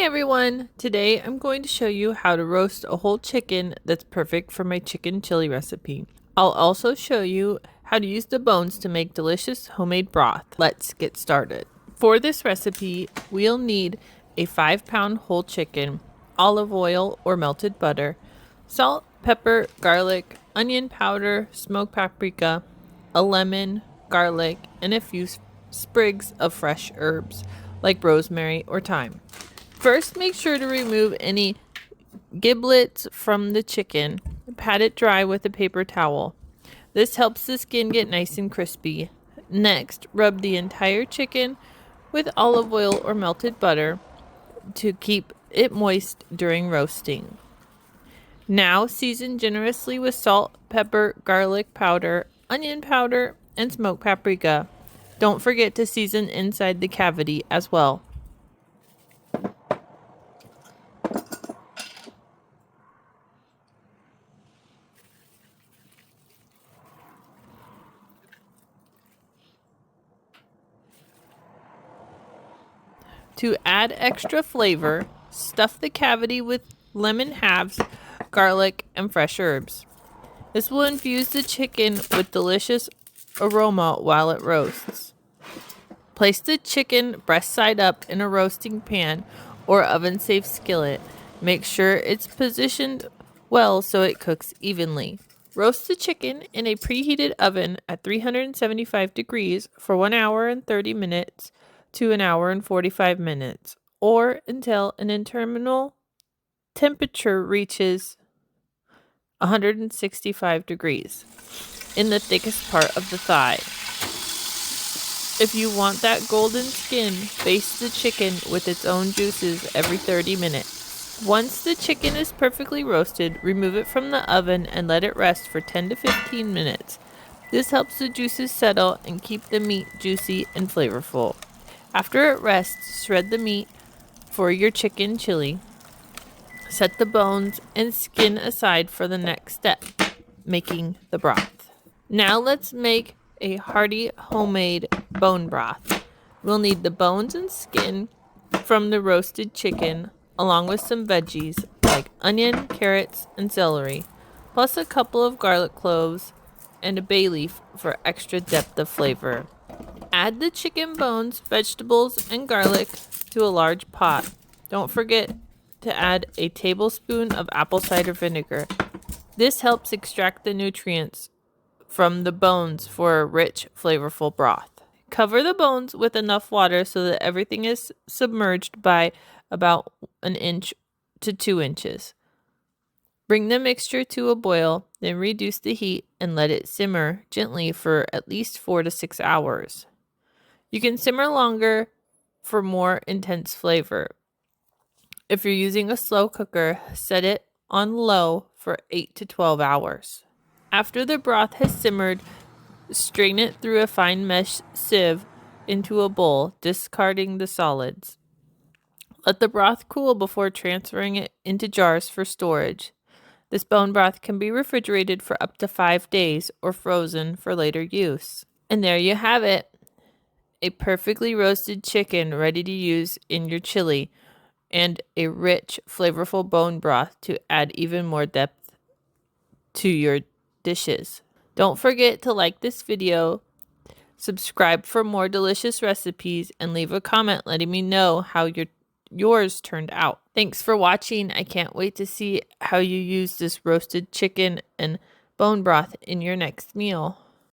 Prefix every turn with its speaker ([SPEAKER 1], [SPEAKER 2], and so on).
[SPEAKER 1] Hey everyone! Today I'm going to show you how to roast a whole chicken that's perfect for my chicken chili recipe. I'll also show you how to use the bones to make delicious homemade broth. Let's get started. For this recipe, we'll need a 5-pound whole chicken, olive oil or melted butter, salt, pepper, garlic, onion powder, smoked paprika, a lemon, garlic, and a few sprigs of fresh herbs like rosemary or thyme. First, make sure to remove any giblets from the chicken. Pat it dry with a paper towel. This helps the skin get nice and crispy. Next, rub the entire chicken with olive oil or melted butter to keep it moist during roasting. Now, season generously with salt, pepper, garlic powder, onion powder, and smoked paprika. Don't forget to season inside the cavity as well. To add extra flavor, stuff the cavity with lemon halves, garlic, and fresh herbs. This will infuse the chicken with delicious aroma while it roasts. Place the chicken breast side up in a roasting pan or oven-safe skillet. Make sure it's positioned well so it cooks evenly. Roast the chicken in a preheated oven at 375 degrees for 1 hour and 30 minutes to 1 hour and 45 minutes, or until an internal temperature reaches 165 degrees in the thickest part of the thigh. If you want that golden skin, baste the chicken with its own juices every 30 minutes. Once the chicken is perfectly roasted, remove it from the oven and let it rest for 10 to 15 minutes. This helps the juices settle and keep the meat juicy and flavorful. After it rests, shred the meat for your chicken chili. Set the bones and skin aside for the next step, making the broth. Now let's make a hearty homemade bone broth. We'll need the bones and skin from the roasted chicken, along with some veggies like onion, carrots, and celery, plus a couple of garlic cloves and a bay leaf for extra depth of flavor. Add the chicken bones, vegetables, and garlic to a large pot. Don't forget to add a tablespoon of apple cider vinegar. This helps extract the nutrients from the bones for a rich, flavorful broth. Cover the bones with enough water so that everything is submerged by about 1 inch to 2 inches. Bring the mixture to a boil, then reduce the heat and let it simmer gently for at least 4 to 6 hours. You can simmer longer for more intense flavor. If you're using a slow cooker, set it on low for 8 to 12 hours. After the broth has simmered, strain it through a fine mesh sieve into a bowl, discarding the solids. Let the broth cool before transferring it into jars for storage. This bone broth can be refrigerated for up to 5 days or frozen for later use. And there you have it. A perfectly roasted chicken ready to use in your chili, and a rich, flavorful bone broth to add even more depth to your dishes. Don't forget to like this video, subscribe for more delicious recipes, and leave a comment letting me know how yours turned out. Thanks for watching. I can't wait to see how you use this roasted chicken and bone broth in your next meal.